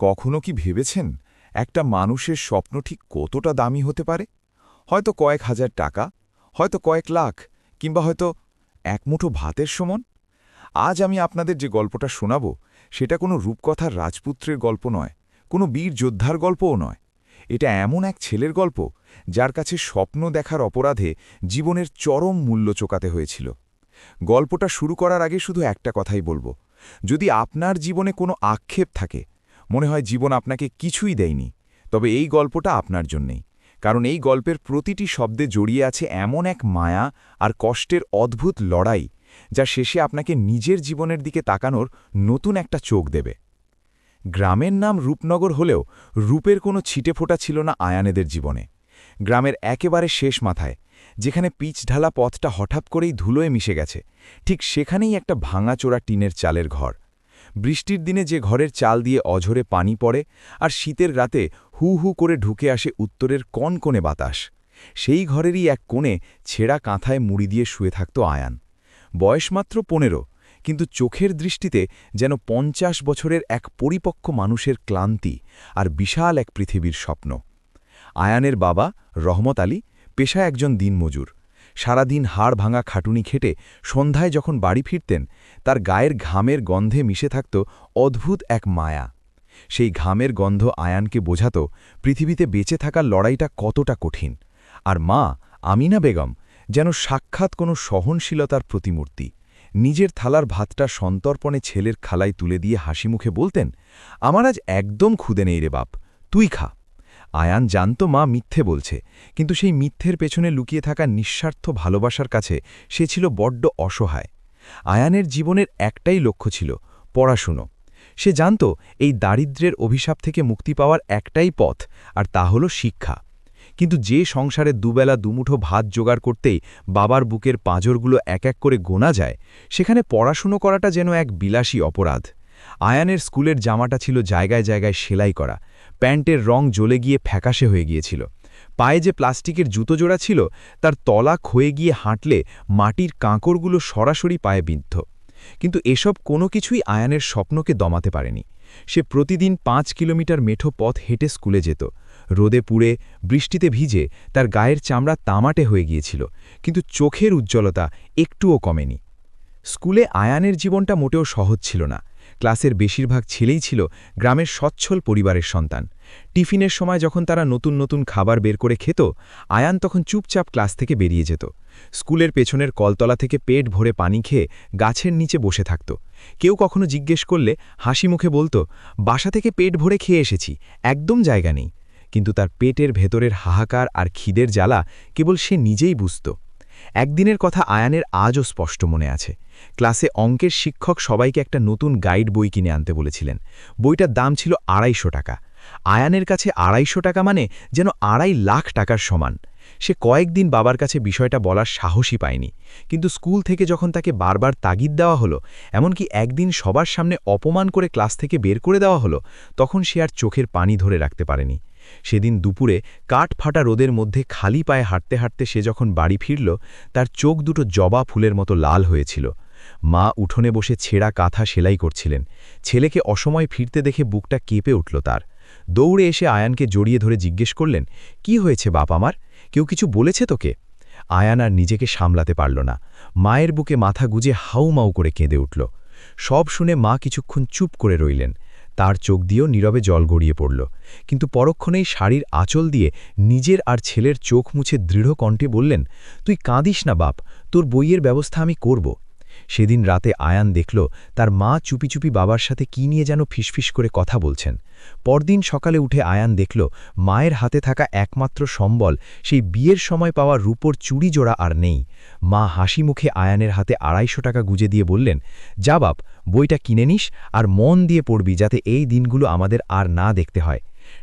কখনো কি ভেবেছেন একটা মানুষের স্বপ্ন ঠিক কতটা দামি হতে পারে? হয়তো কয়েক হাজার টাকা, হয়তো কয়েক লাখ, কিংবা হয়তো এক মুঠো ভাতের সমান। আজ আমি আপনাদের যে গল্পটা শোনাব সেটা কোনো রূপকথার রাজপুত্রের গল্প নয়, কোনো বীর যোদ্ধার গল্পও নয়। এটা এমন এক ছেলের গল্প যার কাছে স্বপ্ন দেখার অপরাধে জীবনের চরম মূল্য চোকাতে হয়েছিল। গল্পটা শুরু করার আগে শুধু একটা কথাই বলবো, যদি আপনার জীবনে কোনো আক্ষেপ থাকে, মনে হয় জীবন আপনাকে কিছুই দেয়নি, তবে এই গল্পটা আপনার জন্যেই। কারণ এই গল্পের প্রতিটি শব্দে জড়িয়ে আছে এমন এক মায়া আর কষ্টের অদ্ভুত লড়াই, যা শেষে আপনাকে নিজের জীবনের দিকে তাকানোর নতুন একটা চোখ দেবে। গ্রামের নাম রূপনগর হলেও রূপের কোনো ছিটেফোঁটা ছিল না আয়ানেদের জীবনে। গ্রামের একেবারে শেষ মাথায়, যেখানে পিচ ঢালা পথটা হঠাৎ করেই ধুলোয় মিশে গেছে, ঠিক সেখানেই একটা ভাঙাচোরা টিনের চালের ঘর। বৃষ্টির দিনে যে ঘরের চাল দিয়ে অঝরে পানি পড়ে, আর শীতের রাতে হু হু করে ঢুকে আসে উত্তরের কনকনে বাতাস, সেই ঘরেরই এক কোণে ছেঁড়া কাঁথায় মুড়ি দিয়ে শুয়ে থাকত আয়ান। বয়স মাত্র 15, কিন্তু চোখের দৃষ্টিতে যেন 50 বছরের এক পরিপক্ক মানুষের ক্লান্তি আর বিশাল এক পৃথিবীর স্বপ্ন। আয়ানের বাবা রহমত আলী পেশায় একজন দিনমজুর। সারাদিন হাড় ভাঙা খাটুনি খেটে সন্ধ্যায় যখন বাড়ি ফিরতেন, তার গায়ের ঘামের গন্ধে মিশে থাকত অদ্ভুত এক মায়া। সেই ঘামের গন্ধ আয়ানকে বোঝাত পৃথিবীতে বেঁচে থাকার লড়াইটা কতটা কঠিন। আর মা আমিনা বেগম যেন সাক্ষাৎ কোনো সহনশীলতার প্রতিমূর্তি। নিজের থালার ভাতটা সন্তর্পণে ছেলের খালায় তুলে দিয়ে হাসিমুখে বলতেন, আমার আজ একদম ক্ষুদে নেই রে বাপ, তুই খা। আয়ান জানত মা মিথ্যে বলছে, কিন্তু সেই মিথ্যের পেছনে লুকিয়ে থাকা নিঃস্বার্থ ভালোবাসার কাছে সে ছিল বড্ড অসহায়। আয়ানের জীবনের একটাই লক্ষ্য ছিল, পড়াশুনো। সে জানত এই দারিদ্র্যের অভিশাপ থেকে মুক্তি পাওয়ার একটাই পথ, আর তা হল শিক্ষা। কিন্তু যে সংসারে দুবেলা দুমুঠো ভাত জোগাড় করতেই বাবার বুকের পাঁজরগুলো এক এক করে গোনা যায়, সেখানে পড়াশুনো করাটা যেন এক বিলাসী অপরাধ। আয়ানের স্কুলের জামাটা ছিল জায়গায় জায়গায় সেলাই করা, প্যান্টের রং জ্বলে গিয়ে ফ্যাকাশে হয়ে গিয়েছিল। পায়ে যে প্লাস্টিকের জুতো জোড়া ছিল, তার তলা ক্ষয়ে গিয়ে হাঁটলে মাটির কাঁকড়গুলো সরাসরি পায়ে বিদ্ধ। কিন্তু এসব কোনো কিছুই আয়ানের স্বপ্নকে দমাতে পারেনি। সে প্রতিদিন 5 কিলোমিটার মেঠো পথ হেঁটে স্কুলে যেত। রোদে পুড়ে, বৃষ্টিতে ভিজে তার গায়ের চামড়া তামাটে হয়ে গিয়েছিল, কিন্তু চোখের উজ্জ্বলতা একটুও কমেনি। স্কুলে আয়ানের জীবনটা মোটেও সহজ ছিল না। ক্লাসের বেশিরভাগ ছেলেই ছিল গ্রামের সচ্ছল পরিবারের সন্তান। টিফিনের সময় যখন তারা নতুন নতুন খাবার বের করে খেত, আয়ান তখন চুপচাপ ক্লাস থেকে বেরিয়ে যেত। স্কুলের পেছনের কলতলা থেকে পেট ভরে পানি খেয়ে গাছের নিচে বসে থাকত। কেউ কখনো জিজ্ঞেস করলে হাসি মুখে বলতো, বাসা থেকে পেট ভরে খেয়ে এসেছি, একদম জায়গা নেই। কিন্তু তার পেটের ভেতরের হাহাকার আর খিদের জ্বালা কেবল সে নিজেই বুঝত। একদিনের কথা আয়ানের আজও স্পষ্ট মনে আছে। ক্লাসে অঙ্কের শিক্ষক সবাইকে একটা নতুন গাইড বই কিনে আনতে বলেছিলেন। বইটার দাম ছিল 250 টাকা। আয়ানের কাছে 250 টাকা মানে যেন 2.5 লাখ টাকার সমান। সে কয়েকদিন বাবার কাছে বিষয়টা বলার সাহসই পায়নি, কিন্তু স্কুল থেকে যখন তাকে বারবার তাগিদ দেওয়া হলো, এমনকি একদিন সবার সামনে অপমান করে ক্লাস থেকে বের করে দেওয়া হলো, তখন সে আর চোখের পানি ধরে রাখতে পারেনি। সেদিন দুপুরে কাঠ ফাটা রোদের মধ্যে খালি পায়ে হাঁটতে হাঁটতে সে যখন বাড়ি ফিরল, তার চোখ দুটো জবা ফুলের মতো লাল হয়েছিল। মা উঠোনে বসে ছেঁড়া কাঁথা সেলাই করছিলেন। ছেলেকে অসময় ফিরতে দেখে বুকটা কেঁপে উঠল তার। দৌড়ে এসে আয়ানকে জড়িয়ে ধরে জিজ্ঞেস করলেন, কি হয়েছে বাপ আমার, কেউ কিছু বলেছে তোকে? আয়ান আর নিজেকে সামলাতে পারল না। মায়ের বুকে মাথা গুজে হাউমাউ করে কেঁদে উঠল। সব শুনে মা কিছুক্ষণ চুপ করে রইলেন। তার চোখ দিয়েও নীরবে জল গড়িয়ে পড়ল, কিন্তু পরক্ষণেই শাড়ির আঁচল দিয়ে নিজের আর ছেলের চোখ মুছে দৃঢ় কণ্ঠে বললেন, তুই কাঁদিস না বাপ, তোর বইয়ের ব্যবস্থা আমি করব। সেদিন রাতে আয়ান দেখল তার মা চুপি চুপি বাবার সাথে কি নিয়ে যেন ফিসফিস করে কথা বলছেন। পরদিন সকালে উঠে আয়ান দেখল মায়ের হাতে থাকা একমাত্র সম্বল, সেই বিয়ের সময় পাওয়া রূপোর চুড়ি জোড়া আর নেই। মা হাসি মুখে আয়ানের হাতে 250 টাকা গুজে দিয়ে বললেন, যা বাপ, বইটা কিনে নিস আর মন দিয়ে পড়বি, যাতে এই দিনগুলো আমাদের আর না দেখতে হয়।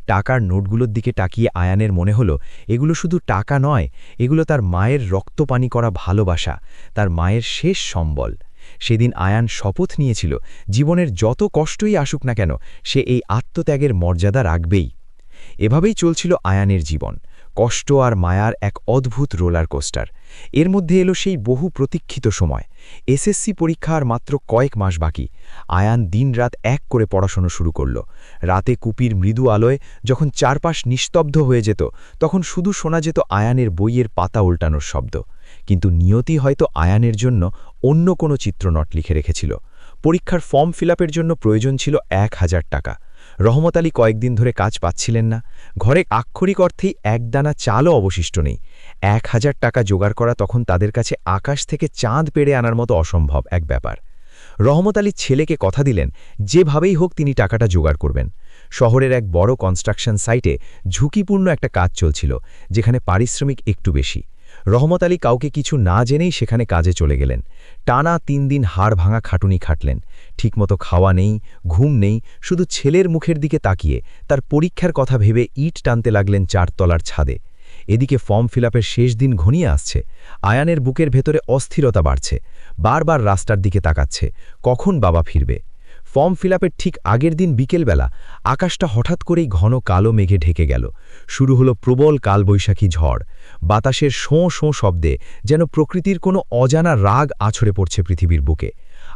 টাকার নোটগুলোর দিকে তাকিয়ে আয়ানের মনে হলো, এগুলো শুধু টাকা নয়, এগুলো তার মায়ের রক্তপানি করা ভালোবাসা, তার মায়ের শেষ সম্বল। সেদিন আয়ান শপথ নিয়েছিল, জীবনের যত কষ্টই আসুক না কেন, সে এই আত্মত্যাগের মর্যাদা রাখবেই। এভাবেই চলছিল আয়ানের জীবন। কষ্ট আর মায়ার এক অদ্ভুত রোলার কোস্টার। এর মধ্যে এলো সেই বহু প্রতীক্ষিত সময়। এসএসসি পরীক্ষা আর মাত্র কয়েক মাস বাকি। আয়ান দিনরাত এক করে পড়াশোনা শুরু করল। রাতে কুপির মৃদু আলোয় যখন চারপাশ নিস্তব্ধ হয়ে যেত, তখন শুধু শোনা যেত আয়ানের বইয়ের পাতা উল্টানোর শব্দ। কিন্তু নিয়তি হয়তো আয়ানের জন্য অন্য কোনো চিত্রনট লিখে রেখেছিল। পরীক্ষার ফর্ম ফিল-আপের জন্য প্রয়োজন ছিল ১,০০০ টাকা। রহমত আলী কয়েকদিন ধরে কাজ পাচ্ছিলেন না। ঘরে আক্ষরিক অর্থেই একদানা চালও অবশিষ্ট নেই। ১,০০০ টাকা জোগাড় করা তখন তাদের কাছে আকাশ থেকে চাঁদ পেড়ে আনার মতো অসম্ভব এক ব্যাপার। রহমত আলী ছেলেকে কথা দিলেন, যেভাবেই হোক তিনি টাকাটা জোগাড় করবেন। শহরের এক বড় কনস্ট্রাকশন সাইটে ঝুঁকিপূর্ণ একটা কাজ চলছিল, যেখানে পারিশ্রমিক একটু বেশি। রহমত আলী কাউকে কিছু না জেনেই সেখানে কাজে চলে গেলেন। টানা ৩ দিন হাড় ভাঙা খাটুনি খাটলেন। ঠিকমতো খাওয়া নেই, ঘুম নেই, শুধু ছেলের মুখের দিকে তাকিয়ে তার পরীক্ষার কথা ভেবে ইট টানতে লাগলেন ৪ তলার ছাদে। এদিকে ফর্ম ফিল-আপের শেষ দিন ঘনিয়ে আসছে। আয়ানের বুকের ভেতরে অস্থিরতা বাড়ছে। বারবার রাস্তার দিকে তাকাচ্ছে, কখন বাবা ফিরবে। ফর্ম ফিল-আপের ঠিক আগের দিন বিকেলবেলা আকাশটা হঠাৎ করেই ঘন কালো মেঘে ঢেকে গেল। শুরু হলো প্রবল কালবৈশাখী ঝড়। বাতাসের শোঁ শোঁ শব্দে যেন প্রকৃতির কোনো অজানা রাগ আছড়ে পড়ছে পৃথিবীর বুকে।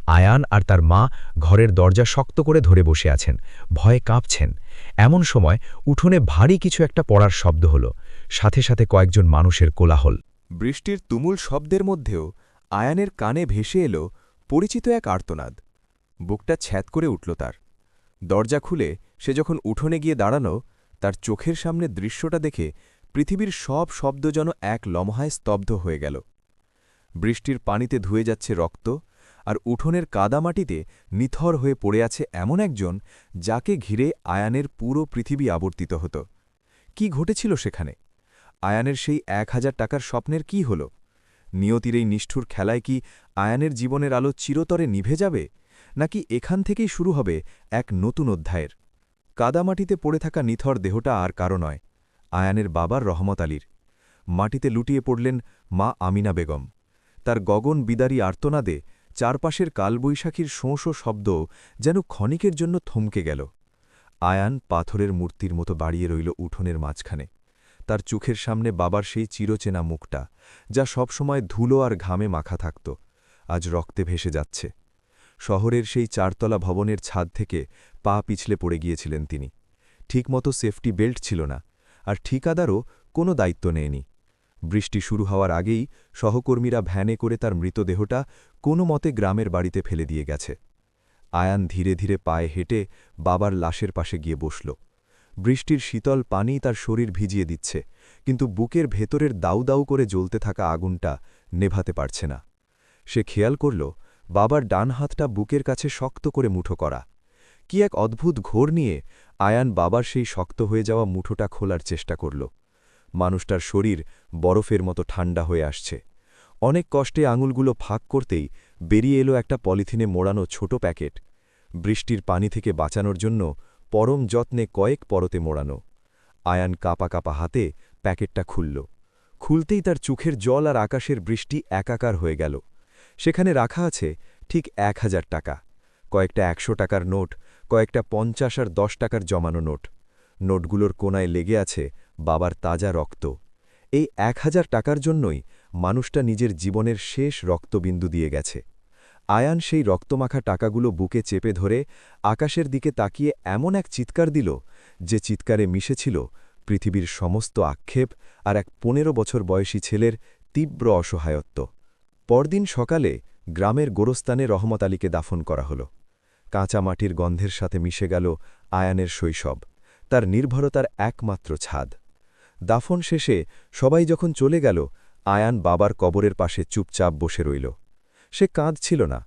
আয়ান আর তার মা ঘরের দরজা শক্ত করে ধরে বসে আছেন, ভয়ে কাঁপছেন। এমন সময় উঠোনে ভারী কিছু একটা পড়ার শব্দ হলো, সাথে সাথে কয়েকজন মানুষের কোলাহল। বৃষ্টির তুমুল শব্দের মধ্যেও আয়ানের কানে ভেসে এলো পরিচিত এক আর্তনাদ। বুকটা ছ্যাদ করে উঠল তার। দরজা খুলে সে যখন উঠোনে গিয়ে দাঁড়ানো, তার চোখের সামনে দৃশ্যটা দেখে পৃথিবীর সব শব্দ যেন এক লমহায় স্তব্ধ হয়ে গেল। বৃষ্টির পানিতে ধুয়ে যাচ্ছে রক্ত, আর উঠোনের কাদামাটিতে নিথর হয়ে পড়ে আছে এমন একজন, যাকে ঘিরে আয়ানের পুরো পৃথিবী আবর্তিত হতো। কি ঘটেছিল সেখানে? আয়ানের সেই ১,০০০ টাকার স্বপ্নের কি হল? নিয়তির এই নিষ্ঠুর খেলায় কি আয়ানের জীবনের আলো চিরতরে নিভে যাবে, নাকি এখান থেকেই শুরু হবে এক নতুন অধ্যায়ের? কাদামাটিতে পড়ে থাকা নিথর দেহটা আর কারো নয়, আয়ানের বাবার রহমত আলীর। মাটিতে লুটিয়ে পড়লেন মা আমিনা বেগম। তার গগন বিদারী আর্তনাদে চারপাশের কালবৈশাখীর শোঁ শোঁ শব্দ যেন ক্ষণিকের জন্য থমকে গেল। আয়ান পাথরের মূর্তির মতো দাঁড়িয়ে রইল উঠোনের মাঝখানে। তার চোখের সামনে বাবার সেই চিরচেনা মুখটা, যা সবসময় ধুলো আর ঘামে মাখা থাকত, আজ রক্তে ভেসে যাচ্ছে। শহরের সেই ৪তলা ভবনের ছাদ থেকে পা পিছলে পড়ে গিয়েছিলেন তিনি। ঠিকমতো সেফটি বেল্ট ছিল না, আর ঠিকাদারও কোনো দায়িত্ব নেয়নি। বৃষ্টি শুরু হওয়ার আগেই সহকর্মীরা ভ্যানে করে তার মৃতদেহটা কোনো মতে গ্রামের বাড়িতে ফেলে দিয়ে গেছে। আয়ান ধীরে ধীরে পায়ে হেঁটে বাবার লাশের পাশে গিয়ে বসল। বৃষ্টির শীতল পানি তার শরীর ভিজিয়ে দিচ্ছে, কিন্তু বুকের ভেতরের দাউ দাউ করে জ্বলতে থাকা আগুনটা নেভাতে পারছে না। সে খেয়াল করল বাবার ডান হাতটা বুকের কাছে শক্ত করে মুঠো করা। কি এক অদ্ভুত ঘোর নিয়ে আয়ান বাবার সেই শক্ত হয়ে যাওয়া মুঠোটা খোলার চেষ্টা করল। মানুষটার শরীর বরফের মতো ঠান্ডা হয়ে আসছে। অনেক কষ্টে আঙুলগুলো ফাঁক করতেই বেরিয়ে এলো একটা পলিথিনে মোড়ানো ছোট প্যাকেট, বৃষ্টির পানি থেকে বাঁচানোর জন্য পরম যত্নে কয়েক পরতে মোড়ানো। আয়ান কাপা কাপা হাতে প্যাকেটটা খুলল। খুলতেই তার চোখের জল আর আকাশের বৃষ্টি একাকার হয়ে গেল। সেখানে রাখা আছে ঠিক ১,০০০ টাকা, কয়েকটা ১০০ টাকার নোট, কয়েকটা ৫০ আর ১০ টাকার জমানো নোট। নোটগুলোর কোনায় লেগে আছে বাবার তাজা রক্ত। এই ১,০০০ টাকার জন্যই মানুষটা নিজের জীবনের শেষ রক্তবিন্দু দিয়ে গেছে। আয়ান সেই রক্তমাখা টাকাগুলো বুকে চেপে ধরে আকাশের দিকে তাকিয়ে এমন এক চিৎকার দিল, যে চিৎকারে মিশেছিল পৃথিবীর সমস্ত আক্ষেপ আর এক ১৫ বছর বয়সী ছেলের তীব্র অসহায়ত্ব। পরদিন সকালে গ্রামের গোরস্তানে রহমত আলীকে দাফন করা হল। কাঁচা মাটির গন্ধের সাথে মিশে গেল আয়ানের শৈশব, তার নির্ভরতার একমাত্র ছাদ। দাফন শেষে সবাই যখন চলে গেল, আয়ান বাবার কবরের পাশে চুপচাপ বসে রইল। সে কাঁদছিল না,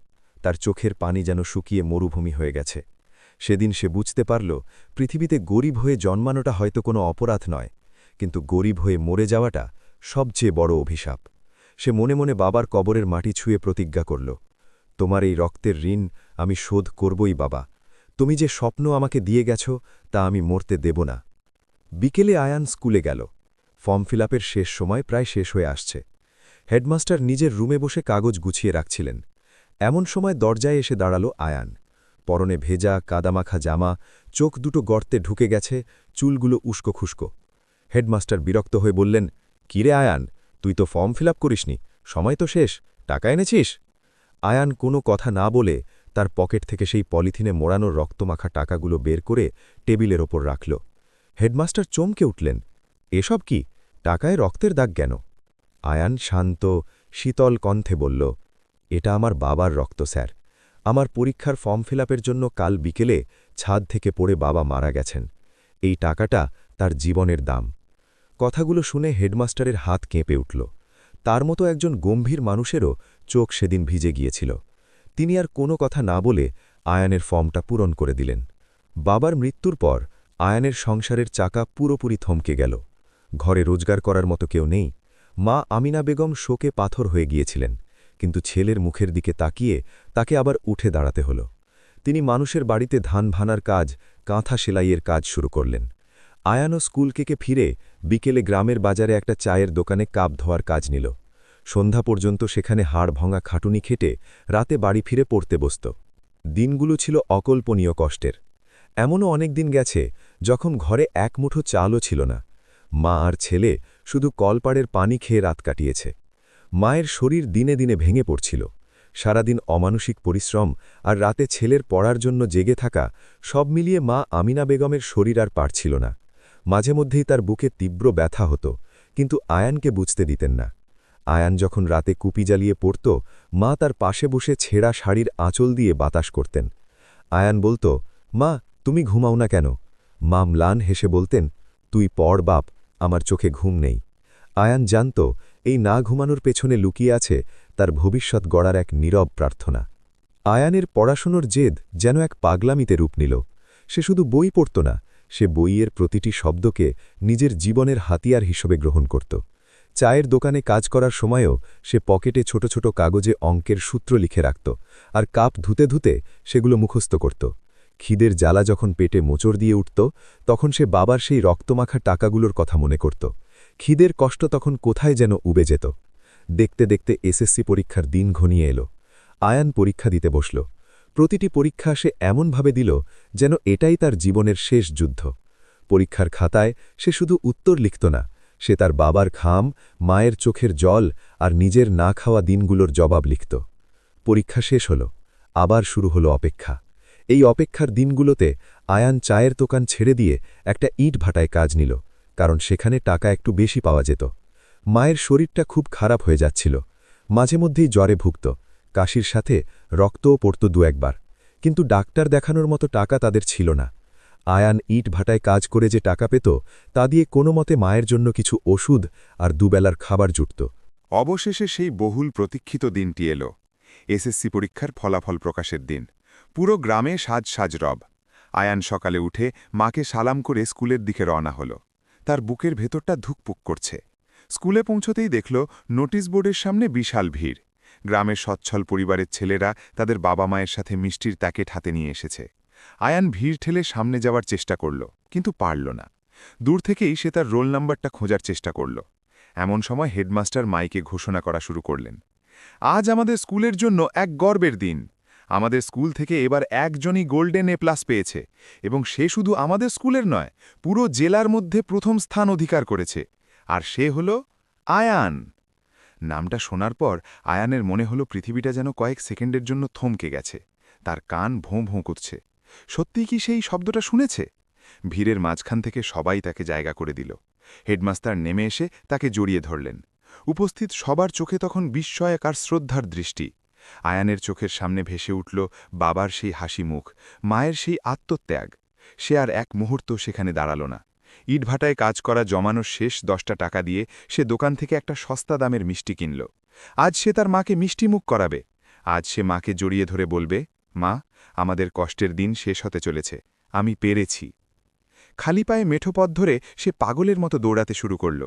তার চোখের পানি যেন শুকিয়ে মরুভূমি হয়ে গেছে। সেদিন সে বুঝতে পারল, পৃথিবীতে গরিব হয়ে জন্মানোটা হয়তো কোনো অপরাধ নয়, কিন্তু গরিব হয়ে মরে যাওয়াটা সবচেয়ে বড় অভিশাপ। সে মনে মনে বাবার কবরের মাটি ছুঁয়ে প্রতিজ্ঞা করল, তোমার এই রক্তের ঋণ আমি শোধ করবই বাবা। তুমি যে স্বপ্ন আমাকে দিয়ে গেছ, তা আমি মরতে দেব না। বিকেলে আয়ান স্কুলে গেল। ফর্ম ফিল-আপের শেষ সময় প্রায় শেষ হয়ে আসছে। হেডমাস্টার নিজের রুমে বসে কাগজ গুছিয়ে রাখছিলেন। এমন সময় দরজায় এসে দাঁড়াল আয়ান। পরনে ভেজা কাদামাখা জামা, চোখ দুটো গর্তে ঢুকে গেছে, চুলগুলো উস্কো খুস্কো। হেডমাস্টার বিরক্ত হয়ে বললেন, কিরে আয়ান, তুই তো ফর্ম ফিল আপ করিসনি, সময় তো শেষ, টাকা এনেছিস? আয়ান কোনো কথা না বলে তার পকেট থেকে সেই পলিথিনে মোড়ানো রক্তমাখা টাকাগুলো বের করে টেবিলের ওপর রাখল। হেডমাস্টার চমকে উঠলেন, এসব কি, টাকায় রক্তের দাগ কেন? আয়ান শান্ত, শীতল কণ্ঠে বলল, এটা আমার বাবার রক্ত স্যার। আমার পরীক্ষার ফর্ম ফিল আপের জন্য কাল বিকেলে ছাদ থেকে পড়ে বাবা মারা গেছেন। এই টাকাটা তার জীবনের দাম। কথাগুলো শুনে হেডমাস্টারের হাত কেঁপে উঠল। তার মতো একজন গম্ভীর মানুষেরও চোখ সেদিন ভিজে গিয়েছিল। তিনি আর কোনো কথা না বলে আয়ানের ফর্মটা পূরণ করে দিলেন। বাবার মৃত্যুর পর আয়ানের সংসারের চাকা পুরোপুরি থমকে গেল। ঘরে রোজগার করার মতো কেউ নেই। মা আমিনা বেগম শোকে পাথর হয়ে গিয়েছিলেন, কিন্তু ছেলের মুখের দিকে তাকিয়ে তাকে আবার উঠে দাঁড়াতে হল। তিনি মানুষের বাড়িতে ধান ভানার কাজ, কাঁথা সেলাইয়ের কাজ শুরু করলেন। আয়ানও স্কুল থেকে ফিরে বিকেলে গ্রামের বাজারে একটা চায়ের দোকানে কাপ ধোয়ার কাজ নিল। সন্ধ্যা পর্যন্ত সেখানে হাড় ভঙা খাটুনি খেটে রাতে বাড়ি ফিরে পড়তে বসত। দিনগুলো ছিল অকল্পনীয় কষ্টের। এমনও অনেক দিন গেছে যখন ঘরে এক মুঠো চালও ছিল না। মা আর ছেলে শুধু কলপাড়ের পানি খেয়ে রাত কাটিয়েছে। মায়ের শরীর দিনে দিনে ভেঙে পড়ছিল। সারাদিন অমানসিক পরিশ্রম আর রাতে ছেলের পড়ার জন্য জেগে থাকা, সব মিলিয়ে মা আমিনা বেগমের শরীর আর পারছিল না। মাঝে মধ্যেই তার বুকে তীব্র ব্যথা হতো, কিন্তু আয়ানকে বুঝতে দিতেন না। আয়ান যখন রাতে কুপি জ্বালিয়ে পড়ত, মা তার পাশে বসে ছেঁড়া শাড়ির আঁচল দিয়ে বাতাস করতেন। আয়ান বলত, মা তুমি ঘুমাও না কেন? মা ম্লান হেসে বলতেন, তুই পড় বাপ, আমার চোখে ঘুম নেই। আয়ান জানত এই না ঘুমানোর পেছনে লুকিয়ে আছে তার ভবিষ্যৎ গড়ার এক নীরব প্রার্থনা। আয়ানের পড়াশোনার জেদ যেন এক পাগলামিতে রূপ নিল। সে শুধু বই পড়ত না, সে বইয়ের প্রতিটি শব্দকে নিজের জীবনের হাতিয়ার হিসেবে গ্রহণ করত। চায়ের দোকানে কাজ করার সময়ও সে পকেটে ছোট ছোট কাগজে অঙ্কের সূত্র লিখে রাখত, আর কাপ ধুতে ধুতে সেগুলো মুখস্থ করত। খিদের জ্বালা যখন পেটে মোচড় দিয়ে উঠত, তখন সে বাবার সেই রক্তমাখা টাকাগুলোর কথা মনে করত। খিদের কষ্ট তখন কোথায় যেন উবে যেত। দেখতে দেখতে এসএসসি পরীক্ষার দিন ঘনিয়ে এলো। আয়ান পরীক্ষা দিতে বসল। প্রতিটি পরীক্ষা সে এমনভাবে দিল যেন এটাই তার জীবনের শেষ যুদ্ধ। পরীক্ষার খাতায় সে শুধু উত্তর লিখত না, সে তার বাবার ঘাম, মায়ের চোখের জল আর নিজের না খাওয়া দিনগুলোর জবাব লিখত। পরীক্ষা শেষ হল, আবার শুরু হলো অপেক্ষা। এই অপেক্ষার দিনগুলোতে আয়ান চায়ের দোকান ছেড়ে দিয়ে একটা ইট ভাটায় কাজ নিল, কারণ সেখানে টাকা একটু বেশি পাওয়া যেত। মায়ের শরীরটা খুব খারাপ হয়ে যাচ্ছিল। মাঝে মধ্যেই জ্বরে ভুগত, কাশির সাথে রক্তও পড়ত দু একবার, কিন্তু ডাক্তার দেখানোর মতো টাকা তাদের ছিল না। আয়ান ইট ভাটায় কাজ করে যে টাকা পেত, তা দিয়ে কোনো মতে মায়ের জন্য কিছু ওষুধ আর দুবেলার খাবার জুটত। অবশেষে সেই বহুল প্রতীক্ষিত দিনটি এলো। এসএসসি পরীক্ষার ফলাফল প্রকাশের দিন। পুরো গ্রামে সাজ সাজ রব। আয়ান সকালে উঠে মাকে সালাম করে স্কুলের দিকে রওনা হল। তার বুকের ভেতরটা ধুকপুক করছে। স্কুলে পৌঁছতেই দেখল নোটিশ বোর্ডের সামনে বিশাল ভিড়। গ্রামের সচ্ছল পরিবারের ছেলেরা তাদের বাবা মায়ের সাথে মিষ্টির প্যাকেট হাতে নিয়ে এসেছে। আয়ান ভিড় ঠেলে সামনে যাওয়ার চেষ্টা করল, কিন্তু পারল না। দূর থেকেই সে তার রোল নাম্বারটা খোঁজার চেষ্টা করল। এমন সময় হেডমাস্টার মাইকে ঘোষণা করা শুরু করলেন, আজ আমাদের স্কুলের জন্য এক গর্বের দিন। আমাদের স্কুল থেকে এবার একজনই গোল্ডেন এ+ পেয়েছে, এবং সে শুধু আমাদের স্কুলের নয়, পুরো জেলার মধ্যে প্রথম স্থান অধিকার করেছে। আর সে হল আয়ান। নামটা শোনার পর আয়ানের মনে হলো পৃথিবীটা যেন কয়েক সেকেন্ডের জন্য থমকে গেছে। তার কান ভোঁ ভোঁ করছে। সত্যিই কি সেই শব্দটা শুনেছে? ভিড়ের মাঝখান থেকে সবাই তাকে জায়গা করে দিল। হেডমাস্টার নেমে এসে তাকে জড়িয়ে ধরলেন। উপস্থিত সবার চোখে তখন বিস্ময়ক আর শ্রদ্ধার দৃষ্টি। আয়ানের চোখের সামনে ভেসে উঠল বাবার সেই হাসি মুখ, মায়ের সেই আত্মত্যাগ। সে আর এক মুহূর্ত সেখানে দাঁড়াল না। ইটভাটায় কাজ করা জমানোর শেষ 10টা টাকা দিয়ে সে দোকান থেকে একটা সস্তা দামের মিষ্টি কিনল। আজ সে তার মাকে মিষ্টিমুখ করাবে। আজ সে মাকে জড়িয়ে ধরে বলবে, মা, আমাদের কষ্টের দিন শেষ হতে চলেছে, আমি পেরেছি। খালি পায়ে মেঠো পথ ধরে সে পাগলের মতো দৌড়াতে শুরু করল।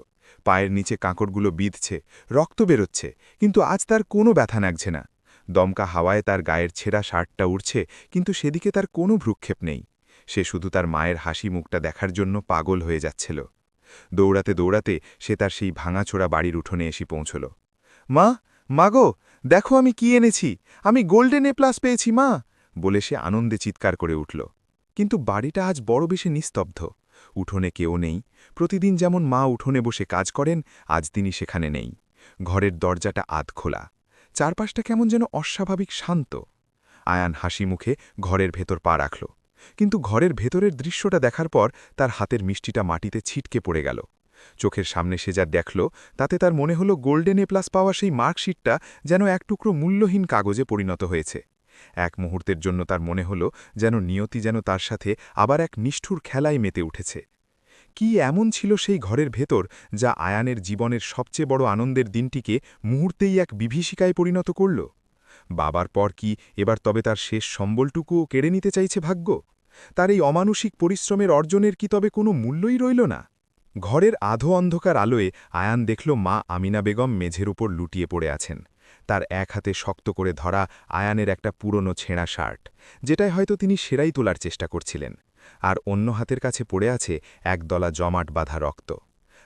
পায়ের নিচে কাঁকড়গুলো বিঁধছে, রক্ত বেরোচ্ছে, কিন্তু আজ তার কোনো ব্যথা লাগছে না। দমকা হাওয়ায় তার গায়ের ছেঁড়া শার্টটা উড়ছে, কিন্তু সেদিকে তার কোনো ভ্রুক্ষেপ নেই। সে শুধু তার মায়ের হাসি মুখটা দেখার জন্য পাগল হয়ে যাচ্ছিল। দৌড়াতে দৌড়াতে সে তার সেই ভাঙাচোরা বাড়ির উঠোনে এসে পৌঁছল। মা, মাগো, দেখো আমি কি এনেছি, আমি গোল্ডেন এ+ পেয়েছি মা, বলে সে আনন্দে চিৎকার করে উঠল। কিন্তু বাড়িটা আজ বড় বেশি নিস্তব্ধ। উঠোনে কেউ নেই। প্রতিদিন যেমন মা উঠোনে বসে কাজ করেন, আজ তিনি সেখানে নেই। ঘরের দরজাটা আধখোলা। চারপাশটা কেমন যেন অস্বাভাবিক শান্ত। আয়ান হাসি মুখে ঘরের ভেতর পা রাখল। কিন্তু ঘরের ভেতরের দৃশ্যটা দেখার পর তার হাতের মিষ্টিটা মাটিতে ছিটকে পড়ে গেল। চোখের সামনে সে যা দেখল, তাতে তার মনে হলো গোল্ডেন এ+ পাওয়া সেই মার্কশিটটা যেন এক টুকরো মূল্যহীন কাগজে পরিণত হয়েছে। এক মুহূর্তের জন্য তার মনে হলো যেন নিয়তি যেন তার সাথে আবার এক নিষ্ঠুর খেলায় মেতে উঠেছে। কি এমন ছিল সেই ঘরের ভেতর যা আয়ানের জীবনের সবচেয়ে বড় আনন্দের দিনটিকে মুহূর্তেই এক বিভীষিকায় পরিণত করল? বাবার পর কি এবার তবে তার শেষ সম্বলটুকুও কেড়ে নিতে চাইছে ভাগ্য? তার এই অমানুষিক পরিশ্রমের অর্জনের কি তবে কোনো মূল্যই রইল না? ঘরের আধো অন্ধকার আলোয় আয়ান দেখল মা আমিনা বেগম মেঝের উপর লুটিয়ে পড়ে আছেন। তার এক হাতে শক্ত করে ধরা আয়ানের একটা পুরনো ছেঁড়া শার্ট, যেটায় হয়তো তিনি সেরাই তোলার চেষ্টা করছিলেন, আর অন্য হাতের কাছে পড়ে আছে একদলা জমাট বাঁধা রক্ত।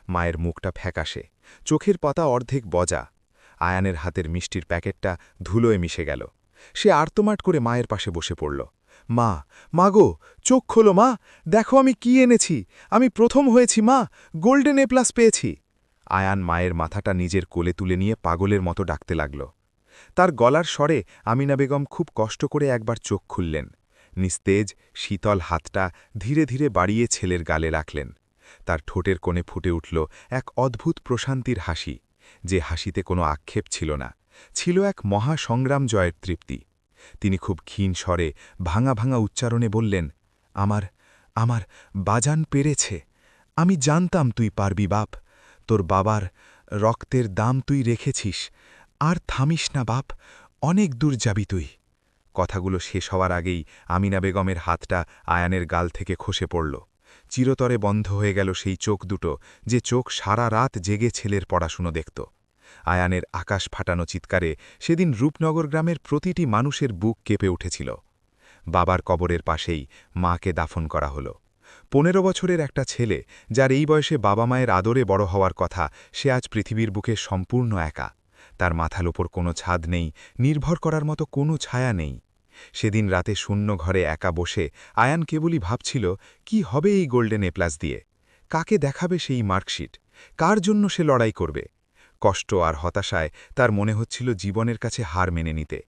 মায়ের মুখটা ফ্যাকাশে, চোখের পাতা অর্ধেক বজা। আয়ানের হাতের মিষ্টির প্যাকেটটা ধুলোয় মিশে গেল। সে আর্তমাট করে মায়ের পাশে বসে পড়ল। মা, মা গো, চোখ খোলো মা, দেখো আমি কি এনেছি, আমি প্রথম হয়েছি মা, গোল্ডেন এ+ পেয়েছি। আয়ান মায়ের মাথাটা নিজের কোলে তুলে নিয়ে পাগলের মতো ডাকতে লাগল। তার গলার স্বরে আমিনা বেগম খুব কষ্ট করে একবার চোখ খুললেন। নিস্তেজ শীতল হাতটা ধীরে ধীরে বাড়িয়ে ছেলের গালে রাখলেন। তার ঠোঁটের কোণে ফুটে উঠল এক অদ্ভুত প্রশান্তির হাসি, যে হাসিতে কোনো আক্ষেপ ছিল না, ছিল এক মহাসংগ্রাম জয়ের তৃপ্তি। তিনি খুব ক্ষীণ স্বরে ভাঙা ভাঙা উচ্চারণে বললেন, আমার আমার বাজান পেরেছে। আমি জানতাম তুই পারবি বাপ, তোর বাবার রক্তের দাম তুই রেখেছিস, আর থামিস না বাপ, অনেক দূর যাবি তুই। কথাগুলো শেষ হওয়ার আগেই আমিনা বেগমের হাতটা আয়ানের গাল থেকে খসে পড়ল। চিরতরে বন্ধ হয়ে গেল সেই চোখ দুটো, যে চোখ সারা রাত জেগে ছেলের পড়াশুনো দেখত। আয়ানের আকাশ ফাটানো চিৎকারে সেদিন রূপনগর গ্রামের প্রতিটি মানুষের বুক কেঁপে উঠেছিল। বাবার কবরের পাশেই মাকে দাফন করা হলো। 15 বছরের একটা ছেলে, যার এই বয়সে বাবা মায়ের আদরে বড় হওয়ার কথা, সে আজ পৃথিবীর বুকে সম্পূর্ণ একা। তার মাথার ওপর কোনো ছাদ নেই, নির্ভর করার মতো কোনো ছায়া নেই। সেদিন রাতে শূন্য ঘরে একা বসে আয়ান কেবলই ভাবছিল, কি হবে এই গোল্ডেন এ+ দিয়ে? কাকে দেখাবে সেই মার্কশিট? কার জন্য সে লড়াই করবে? কষ্ট আর হতাশায় তার মনে হচ্ছিল জীবনের কাছে হার মেনে নিতে।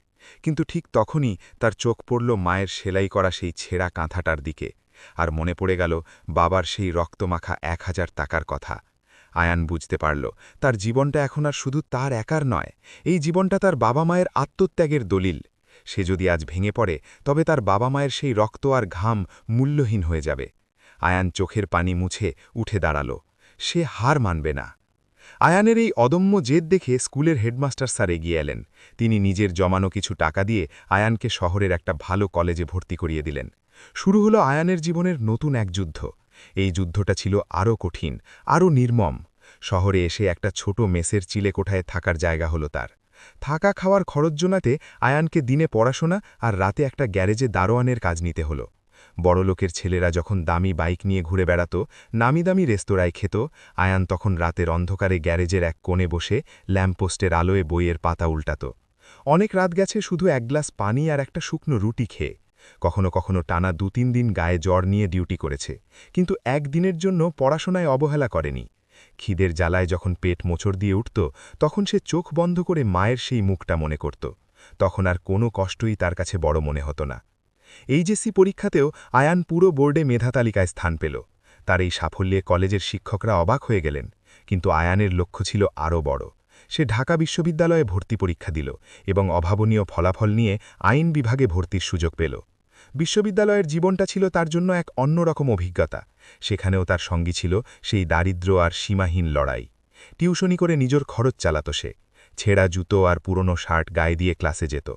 কিন্তু ঠিক তখনই তার চোখ পড়ল মায়ের সেলাই করা সেই ছেঁড়া কাঁথাটার দিকে, আর মনে পড়ে গেল বাবার সেই রক্তমাখা 1000 টাকার কথা। আয়ান বুঝতে পারল, তার জীবনটা এখন আর শুধু তার একার নয়, এই জীবনটা তার বাবা মায়ের আত্মত্যাগের দলিল। সে যদি আজ ভেঙে পড়ে, তবে তার বাবা মায়ের সেই রক্ত আর ঘাম মূল্যহীন হয়ে যাবে। আয়ান চোখের পানি মুছে উঠে দাঁড়াল। সে হার মানবে না। আয়ানের এই অদম্য জেদ দেখে স্কুলের হেডমাস্টার স্যার এগিয়ে এলেন। তিনি নিজের জমানো কিছু টাকা দিয়ে আয়ানকে শহরের একটা ভালো কলেজে ভর্তি করিয়ে দিলেন। শুরু হলো আয়ানের জীবনের নতুন এক যুদ্ধ। এই যুদ্ধটা ছিল আরও কঠিন, আরও নির্মম। শহরে এসে একটা ছোট মেসের চিলেকোঠায় থাকার জায়গা হলো তার। থাকা খাওয়ার খরচ জোনাতে আয়ানকে দিনে পড়াশোনা আর রাতে একটা গ্যারেজে দারোয়ানের কাজ নিতে হলো। বড়লোকের ছেলেরা যখন দামি বাইক নিয়ে ঘুরে বেড়াত, নামি দামি রেস্তোরাঁয় খেত, আয়ান তখন রাতের অন্ধকারে গ্যারেজের এক কোণে বসে ল্যাম্পপোস্টের আলোয় বইয়ের পাতা উল্টাত। অনেক রাত গেছে শুধু এক গ্লাস পানি আর একটা শুকনো রুটি খেয়ে। কখনো কখনো টানা 2-3 দিন গায়ে জ্বর নিয়ে ডিউটি করেছে, কিন্তু একদিনের জন্য পড়াশোনায় অবহেলা করেনি। খিদের জ্বালায় যখন পেট মোচড় দিয়ে উঠত, তখন সে চোখ বন্ধ করে মায়ের সেই মুখটা মনে করত। তখন আর কোনো কষ্টই তার কাছে বড় মনে হতো না। এইচএসসি পরীক্ষাতেও আয়ান পুরো বোর্ডে মেধা তালিকায় স্থান পেল। তার এই সাফল্যে কলেজের শিক্ষকরা অবাক হয়ে গেলেন, কিন্তু আয়ানের লক্ষ্য ছিল আরও বড়। সে ঢাকা বিশ্ববিদ্যালয়ে ভর্তি পরীক্ষা দিল এবং অভাবনীয় ফলাফল নিয়ে আইন বিভাগে ভর্তির সুযোগ পেল। বিশ্ববিদ্যালয়ের জীবনটা ছিল তার জন্য এক অন্যরকম অভিজ্ঞতা। সেখানেও তার সঙ্গী ছিল সেই দারিদ্র্য আর সীমাহীন লড়াই। টিউশনি করে নিজের খরচ চালাত সে। ছেঁড়া জুতো আর পুরনো শার্ট গায়ে দিয়ে ক্লাসে যেত।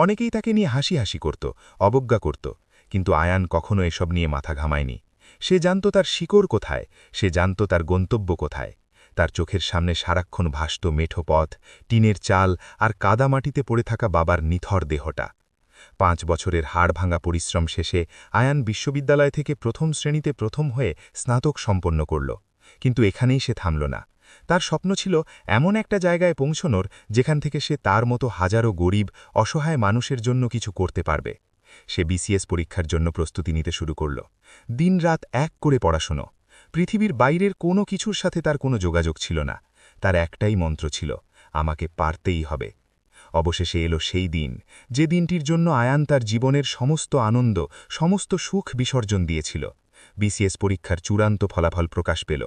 অনেকেই তাকে নিয়ে হাসি হাসি করত, অবজ্ঞা করত, কিন্তু আয়ান কখনো এসব নিয়ে মাথা ঘামায়নি। সে জানত তার শিকড় কোথায়, সে জানত তার গন্তব্য কোথায়। তার চোখের সামনে সারাক্ষণ ভাসত মেঠো পথ, টিনের চাল আর কাদামাটিতে পড়ে থাকা বাবার নিথর দেহটা। 5 বছরের হাড়ভাঙা পরিশ্রম শেষে আয়ান বিশ্ববিদ্যালয় থেকে প্রথম শ্রেণীতে প্রথম হয়ে স্নাতক সম্পন্ন করল। কিন্তু এখানেই সে থামল না। তার স্বপ্ন ছিল এমন একটা জায়গায় পৌঁছনোর, যেখান থেকে সে তার মতো হাজারো গরিব, অসহায় মানুষের জন্য কিছু করতে পারবে। সে বিসিএস পরীক্ষার জন্য প্রস্তুতি নিতে শুরু করল। দিনরাত এক করে পড়াশুনো। পৃথিবীর বাইরের কোনো কিছুর সাথে তার কোনো যোগাযোগ ছিল না। তার একটাই মন্ত্র ছিল, আমাকে পারতেই হবে। অবশেষে এলো সেই দিন, যে দিনটির জন্য আয়ান তার জীবনের সমস্ত আনন্দ, সমস্ত সুখ বিসর্জন দিয়েছিল। বিসিএস পরীক্ষার চূড়ান্ত ফলাফল প্রকাশ পেল।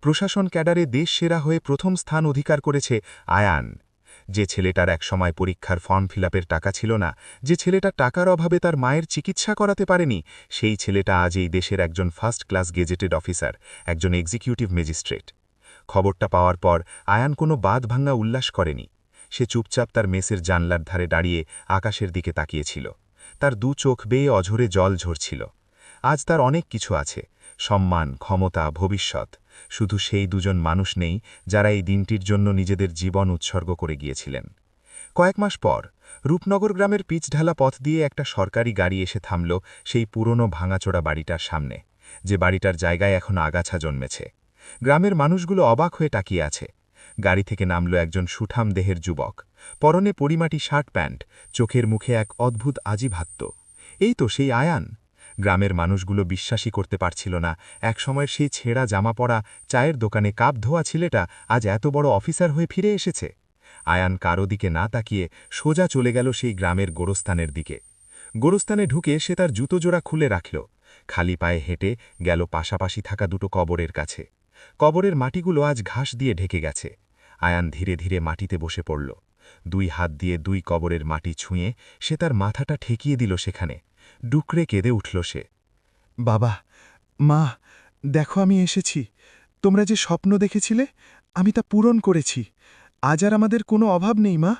প্রশাসন ক্যাডারে দেশ সেরা হয়ে প্রথম স্থান অধিকার করেছে আয়ান। যে ছেলেটার একসময় পরীক্ষার ফর্ম ফিলআপের টাকা ছিল না, যে ছেলেটা টাকার অভাবে তার মায়ের চিকিৎসা করাতে পারেনি, সেই ছেলেটা আজ এই দেশের একজন ফার্স্ট ক্লাস গেজেটেড অফিসার, একজন এক্সিকিউটিভ ম্যাজিস্ট্রেট। খবরটা পাওয়ার পর আয়ান কোনো বাঁধ ভাঙা উল্লাস করেনি। সে চুপচাপ তার মেসের জানলার ধারে দাঁড়িয়ে আকাশের দিকে তাকিয়েছিল। তার দু চোখ বেয়ে অঝরে জল ঝরছিল। আজ তার অনেক কিছু আছে, সম্মান, ক্ষমতা, ভবিষ্যৎ। শুধু সেই দুজন মানুষ নেই যারা এই দিনটির জন্য নিজেদের জীবন উৎসর্গ করে গিয়েছিলেন। কয়েক মাস পর রূপনগর গ্রামের পিচঢালা পথ দিয়ে একটা সরকারি গাড়ি এসে থামল সেই পুরনো ভাঙাচোরা বাড়িটার সামনে, যে বাড়িটার জায়গায় এখন আগাছা জন্মেছে। গ্রামের মানুষগুলো অবাক হয়ে তাকিয়ে আছে। গাড়ি থেকে নামল একজন সুঠাম দেহের যুবক, পরনে পরিমাটি শার্ট প্যান্ট, চোখের মুখে এক অদ্ভুত আজিভাত্য। এই তো সেই আয়ান। গ্রামের মানুষগুলো বিশ্বাসই করতে পারছিল না, একসময়ের সেই ছেঁড়া জামা পরা, চায়ের দোকানে কাপ ধোয়া ছেলেটা আজ এত বড় অফিসার হয়ে ফিরে এসেছে। আয়ান কারো দিকে না তাকিয়ে সোজা চলে গেল সেই গ্রামের গোরস্থানের দিকে। গোরস্থানে ঢুকে সে তার জুতো জোড়া খুলে রাখল। খালি পায়ে হেঁটে গেল পাশাপাশি থাকা দুটো কবরের কাছে। কবরের মাটিগুলো আজ ঘাস দিয়ে ঢেকে গেছে। আয়ান ধীরে ধীরে মাটিতে বসে পড়ল। দুই হাত দিয়ে দুই কবরের মাটি ছুঁয়ে সে তার মাথাটা ঠেকিয়ে দিল সেখানে। ডুকরে কেঁদে উঠল সে। বাবা, মা, দেখো আমি এসেছি। তোমরা যে স্বপ্ন দেখেছিলে, আমি তা পূরণ করেছি। আজ আর আমাদের কোনো অভাব নেই মা।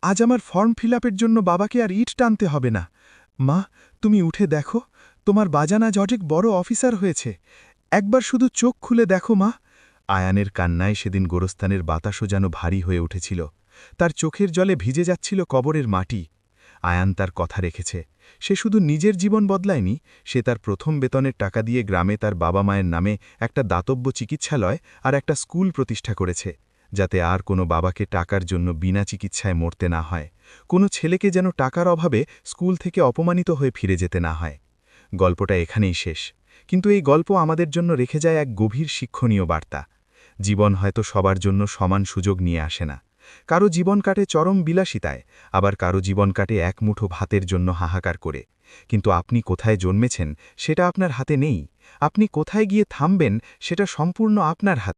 আজ আমার ফর্ম ফিলআপের জন্য বাবাকে আর ইট টানতে হবে না। মা, তুমি উঠে দেখো, তোমার বাজান আজ অনেক বড় অফিসার হয়েছে। একবার শুধু চোখ খুলে দেখো মা। আয়ানের কান্নায় সেদিন গোরস্থানের বাতাসও যেন ভারী হয়ে উঠেছিল। তার চোখের জলে ভিজে যাচ্ছিল কবরের মাটি। আয়ান তার কথা রেখেছে। সে শুধু নিজের জীবন বদলায়নি, সে তার প্রথম বেতনের টাকা দিয়ে গ্রামে তার বাবা মায়ের নামে একটা দাতব্য চিকিৎসালয় আর একটা স্কুল প্রতিষ্ঠা করেছে, যাতে আর কোনো বাবাকে টাকার জন্য বিনা চিকিৎসায় মরতে না হয়, কোনো ছেলেকে যেন টাকার অভাবে স্কুল থেকে অপমানিত হয়ে ফিরে যেতে না হয়। গল্পটা এখানেই শেষ, কিন্তু এই গল্প আমাদের জন্য রেখে যায় এক গভীর শিক্ষণীয় বার্তা। জীবন হয়তো সবার জন্য সমান সুযোগ নিয়ে আসে না। কারো জীবন কাটে চরম বিলাসিতায়, আবার কারো জীবন কাটে এক মুঠো ভাতের জন্য হাহাকার করে। কিন্তু আপনি কোথায় জন্মেছেন সেটা আপনার হাতে নেই। আপনি কোথায় গিয়ে থামবেন সেটা সম্পূর্ণ আপনার হাতে।